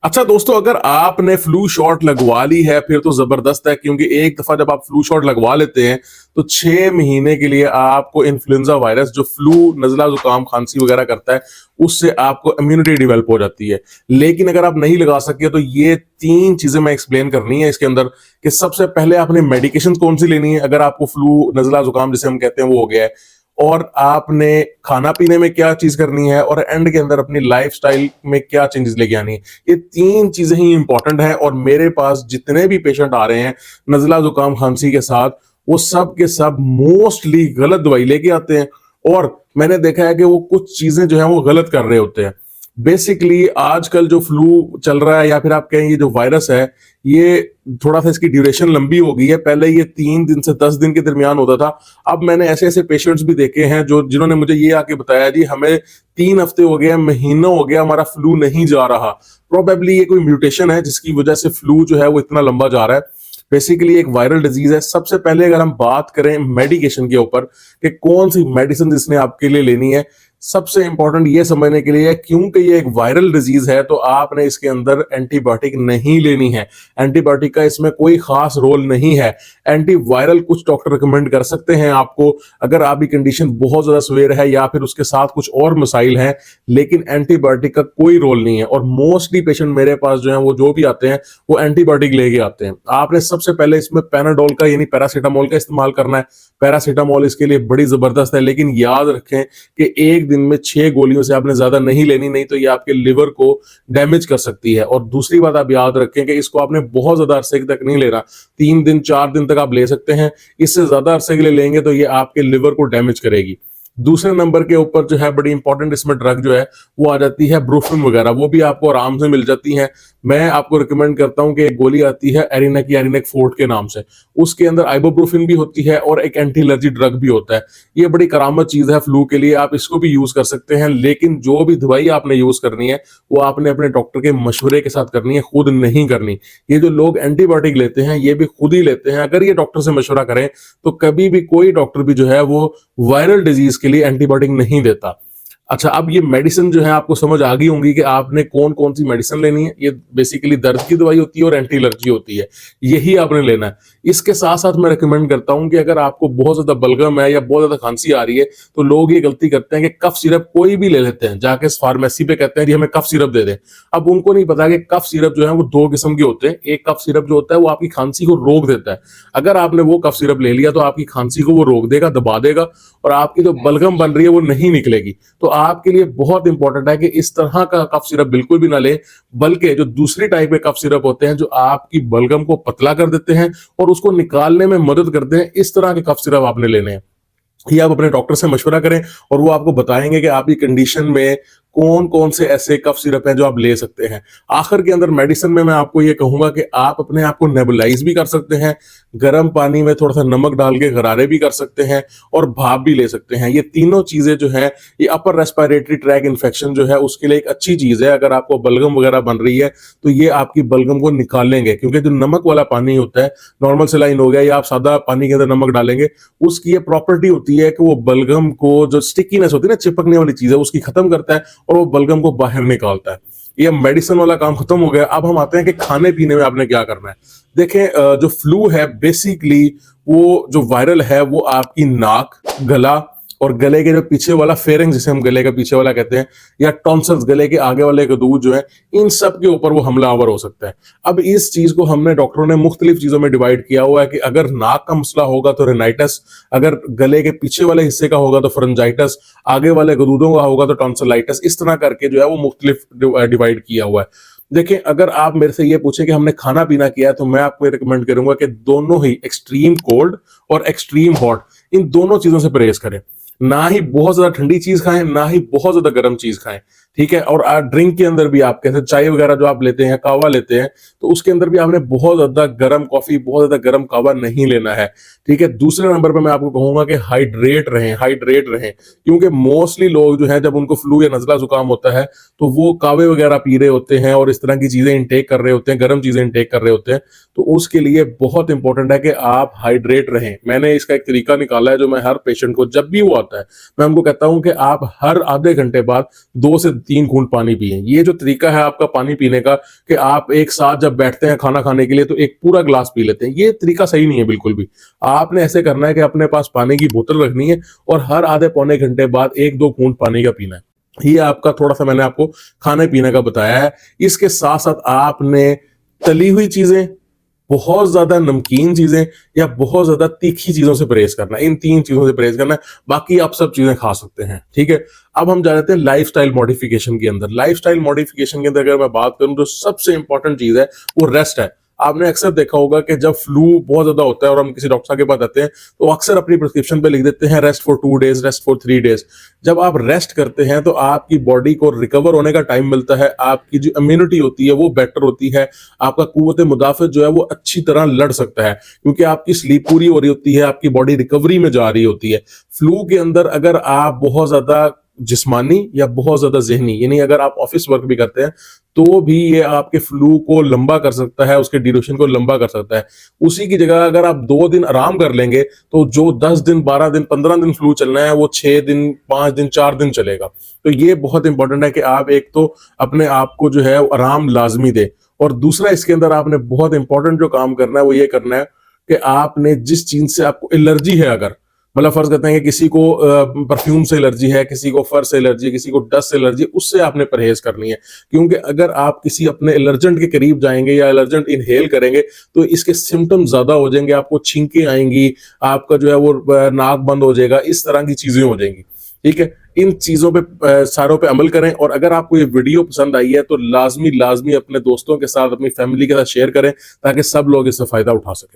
अच्छा दोस्तों, अगर आपने फ्लू शॉट लगवा ली है फिर तो जबरदस्त है, क्योंकि एक दफा जब आप फ्लू शॉट लगवा लेते हैं तो 6 महीने के लिए आपको इन्फ्लुएंजा वायरस जो फ्लू, नजला, जुकाम, खांसी वगैरह करता है, उससे आपको इम्यूनिटी डेवलप हो जाती है। लेकिन अगर आप नहीं लगा सके तो ये 3 चीजें मैं एक्सप्लेन करनी है इसके अंदर कि सबसे पहले आपने मेडिकेशन कौन सी लेनी है अगर आपको फ्लू, नजला, जुकाम जिसे हम कहते हैं वो हो गया है, और आपने खाना पीने में क्या चीज करनी है, और एंड के अंदर अपनी लाइफस्टाइल में क्या चेंजेस लेके आनी है। ये 3 चीजें ही इंपॉर्टेंट है। और मेरे पास जितने भी पेशेंट आ रहे हैं नजला, जुकाम, खांसी के साथ, वो सब के सब मोस्टली गलत दवाई लेके आते हैं। और मैंने देखा है कि वो कुछ चीजें जो है वो गलत कर रहे होते हैं। बेसिकली आजकल जो फ्लू चल रहा है, या फिर आप कहें ये जो वायरस है, ये थोड़ा सा इसकी ड्यूरेशन लंबी हो गई है। पहले ये 3 दिन से 10 दिन के दरमियान होता था। अब मैंने ऐसे ऐसे पेशेंट्स भी देखे हैं जो जिन्होंने मुझे ये आके बताया, जी हमें 3 हफ्ते हो गए, महीनों हो गया, हमारा फ्लू नहीं जा रहा। प्रोबेबली ये कोई म्यूटेशन है जिसकी वजह से फ्लू जो है वो इतना लंबा जा रहा है। बेसिकली एक वायरल डिजीज है। सबसे पहले अगर हम बात करें मेडिकेशन के ऊपर कि कौन सी मेडिसिन इसने आपके लिए लेनी है, सबसे इंपॉर्टेंट ये समझने के लिए है, क्योंकि ये एक वायरल डिजीज है तो आपने इसके अंदर एंटीबायोटिक नहीं लेनी है। एंटीबायोटिक का इसमें कोई खास रोल नहीं है। एंटीवायरल कुछ डॉक्टर रिकमेंड कर सकते हैं आपको अगर आपकी कंडीशन बहुत ज्यादा सीवियर है या फिर उसके साथ कुछ और मसाइल हैं, लेकिन एंटीबायोटिक का कोई रोल नहीं है। और मोस्टली पेशेंट मेरे पास जो है वो जो भी आते हैं वो एंटीबायोटिक लेके आते हैं। आपने सबसे पहले इसमें पैनाडोल का यानी पैरासीटामोल का इस्तेमाल करना है। पैरासीटामोल इसके लिए बड़ी जबरदस्त है, लेकिन याद रखें कि एक दिन में 6 गोलियों से आपने ज्यादा नहीं लेनी, नहीं तो ये आपके लिवर को डैमेज कर सकती है। और दूसरी बात आप याद रखें कि इसको आपने बहुत ज्यादा अरसे तक नहीं लेना। 3 दिन 4 दिन तक आप ले सकते हैं, इससे ज्यादा अरसे के लिए लेंगे तो ये आपके लिवर को डैमेज करेगी। दूसरे नंबर के ऊपर जो है बड़ी इंपॉर्टेंट इसमें ड्रग जो है वो आ जाती है ब्रूफिन वगैरह, वो भी आपको आराम से मिल जाती है। मैं आपको रिकमेंड करता हूं कि एक गोली आती है एरिनेक या एरिनेक फोर्ट के नाम से, उसके अंदर आइबोब्रूफिन भी होती है और एक एंटी एलर्जी ड्रग भी होता है। ये बड़ी करामत चीज है फ्लू के लिए, आप इसको भी यूज कर सकते हैं। लेकिन जो भी दवाई आपने यूज करनी है वो आपने अपने डॉक्टर के मशवरे के साथ करनी है, खुद नहीं करनी। ये जो लोग एंटीबायोटिक लेते हैं ये भी खुद ही लेते हैं। अगर ये डॉक्टर से मशवरा करें तो कभी भी कोई डॉक्टर भी जो है वो वायरल डिजीज के लिए एंटीबायोटिक नहीं देता। अच्छा, अब ये मेडिसिन जो है आपको समझ आ गई होंगी कि आपने कौन कौन सी मेडिसिन लेनी है। ये बेसिकली दर्द की दवाई होती है और एंटी एलर्जी होती है, यही आपने लेना है। इसके साथ साथ मैं रिकमेंड करता हूं कि अगर आपको बहुत ज्यादा बलगम है या बहुत ज्यादा खांसी आ रही है तो लोग ये गलती करते हैं कि कफ सिरप कोई भी ले लेते हैं, जाके फार्मेसी पे कहते हैं जी हमें कफ सिरप दे दें। अब उनको नहीं पता कि कफ सिरप जो है वो 2 किस्म के होते हैं। एक कफ सिरप जो होता है वो आपकी खांसी को रोक देता है। अगर आपने वो कफ सिरप ले लिया तो आपकी खांसी को वो रोक देगा, दबा देगा, और आपकी जो बलगम बन रही है वो नहीं निकलेगी। तो आपके लिए बहुत इंपॉर्टेंट है कि इस तरह का कफ सिरप बिल्कुल भी ना ले, बल्कि जो दूसरी टाइप के कफ सिरप होते हैं जो आपकी बलगम को पतला कर देते हैं और उसको निकालने में मदद करते हैं, इस तरह के कफ सिरप आपने लेने हैं। ये आप अपने डॉक्टर से मशवरा करें और वो आपको बताएंगे कि आपकी कंडीशन में कौन कौन से ऐसे कफ सिरप हैं जो आप ले सकते हैं। आखिर के अंदर मेडिसिन में मैं आपको ये कहूंगा कि आप अपने आप को नेबुलाइज भी कर सकते हैं, गर्म पानी में थोड़ा सा नमक डाल के गरारे भी कर सकते हैं, और भाप भी ले सकते हैं। ये तीनों चीजें जो है ये अपर रेस्पिरेटरी ट्रैक इन्फेक्शन जो है उसके लिए एक अच्छी चीज है। अगर आपको बलगम वगैरह बन रही है तो ये आपकी बलगम को निकालेंगे, क्योंकि जो नमक वाला पानी होता है, नॉर्मल सलाइन हो गया या आप सादा पानी के अंदर नमक डालेंगे, उसकी ये प्रॉपर्टी होती है कि वो बलगम को, जो स्टिकीनेस होती है ना, चिपकने वाली चीज है, उसकी खत्म करता है और वो बलगम को बाहर निकालता है। ये मेडिसिन वाला काम खत्म हो गया। अब हम आते हैं कि खाने पीने में आपने क्या करना है। देखें, जो फ्लू है बेसिकली वो जो वायरल है वो आपकी नाक, गला और गले के जो पीछे वाला फेरिंग जिसे हम गले का पीछे वाला कहते हैं, या टॉन्सिल्स गले के आगे वाले गदूद जो है, इन सब के ऊपर वो हमलावर हो सकता है। अब इस चीज को हमने डॉक्टरों ने मुख्तलिफ चीजों में डिवाइड किया हुआ है कि अगर नाक का मसला होगा तो रिनाइटिस, अगर गले के पीछे वाले हिस्से का होगा तो फ्रंजाइटिस, आगे वाले गदूदों का होगा तो टॉन्सिलाइटिस। इस तरह करके जो है वो मुख्तलिफ डिवाइड किया हुआ है। देखिए, अगर आप मेरे से ये पूछे कि हमने खाना पीना किया है तो मैं आपको रिकमेंड करूंगा कि दोनों ही एक्सट्रीम कोल्ड और एक्सट्रीम हॉट, इन दोनों चीजों से परहेज करें। ना ही बहुत ज्यादा ठंडी चीज खाएं, ना ही बहुत ज्यादा गर्म चीज खाएं, ठीक है। और ड्रिंक के अंदर भी आप कैसे चाय वगैरह जो आप लेते हैं, कावा लेते हैं, तो उसके अंदर भी आपने बहुत ज्यादा गर्म कॉफी, बहुत ज्यादा गर्म कावा नहीं लेना है, ठीक है। दूसरे नंबर पर मैं आपको कहूंगा कि हाइड्रेट रहें, हाइड्रेट रहें, क्योंकि मोस्टली लोग जो है जब उनको फ्लू या नजला जुकाम होता है तो वो कावे वगैरह पी रहे होते हैं और इस तरह की चीजें इंटेक कर रहे होते हैं, गर्म चीजें इंटेक कर रहे होते हैं। तो उसके लिए बहुत इंपॉर्टेंट है कि आप हाइड्रेट रहें। मैंने इसका एक तरीका निकाला है जो मैं हर पेशेंट को, जब भी वो आता है, मैं उनको कहता हूं कि आप हर आधे घंटे बाद 2 से 3 घूंट पानी पिएं। ये जो तरीका है आपका पानी पीने का कि आप एक साथ जब बैठते हैं खाना खाने के लिए तो एक पूरा ग्लास पी लेते हैं, ये तरीका सही नहीं है बिल्कुल भी। आपने ऐसे करना है कि अपने पास पानी की बोतल रखनी है और हर आधे पौने घंटे बाद 1-2 घूंट पानी का पीना है। ये आपका थोड़ा-सा मैंने आपको खाने-पीने का बताया है। इसके साथ-साथ आपने तली हुई चीज़ें, बहुत ज़्यादा नमकीन चीज़ें या बहुत ज़्यादा तीखी चीज़ों से परहेज़ करना है। इन 3 चीज़ों से परहेज़ करना है, बाकी आप सब चीज़ें खा सकते हैं, ठीक है? अब हम जा रहे हैं लाइफ़स्टाइल मॉडिफ़िकेशन के अंदर। लाइफ़स्टाइल मॉडिफ़िकेशन के अंदर अगर मैं बात करूँ तो सबसे इम्पोर्टेंट चीज़ है, वो रेस्ट है। आपने अक्सर देखा होगा कि जब फ्लू बहुत ज़्यादा होता है और हम किसी डॉक्टर साहब के पास जाते हैं, तो अक्सर अपनी प्रिस्क्रिप्शन पे लिख देते हैं rest for 2 days, rest for 3 days. जब आप रेस्ट करते हैं तो आपकी बॉडी को रिकवर होने का टाइम मिलता है, आपकी जो इम्यूनिटी होती है वो बेटर होती है, आपका कुव्वत मुदाफ़त जो है वो अच्छी तरह लड़ सकता है, क्योंकि आपकी स्लीप पूरी हो रही होती है, आपकी बॉडी रिकवरी में जा रही होती है। फ्लू के अंदर अगर आप बहुत ज़्यादा जिस्मानी या बहुत ज़्यादा ज़हनी, यानी अगर आप ऑफ़िस वर्क भी करते हैं, तो भी ये आपके फ्लू को लंबा कर सकता है, उसके ड्यूरेशन को लंबा कर सकता है। उसी की जगह अगर आप 2 दिन आराम कर लेंगे, तो जो 10 दिन, 12 दिन, 15 दिन फ्लू चलना है, वो 6 दिन, 5 दिन, 4 दिन चलेगा। तो ये बहुत इंपॉर्टेंट है कि आप एक तो अपने आप को जो है आराम लाज़मी दें, और दूसरा इसके अंदर आपने बहुत इंपॉर्टेंट जो काम करना है, वो ये करना है कि आपने जिस चीज़ से आपको एलर्जी है, अगर मतलब फर्ज करते हैं कि किसी को परफ्यूम से एलर्जी है, किसी को फर से एलर्जी है, किसी को डस्ट से एलर्जी है, उससे आपने परहेज करनी है। क्योंकि अगर आप किसी अपने एलर्जेंट के करीब जाएंगे या एलर्जेंट इनहेल करेंगे तो इसके सिम्टम्स ज्यादा हो जाएंगे, आपको छींकें आएंगी, आपका जो है वो नाक बंद हो जाएगा, इस तरह की चीजें हो जाएंगी। ठीक है, इन चीजों पे सारों पे अमल करें, और अगर आपको ये वीडियो पसंद आई है तो लाजमी लाजमी अपने दोस्तों के साथ, अपनी फैमिली के साथ शेयर करें, ताकि सब लोग इससे फायदा उठा सकें।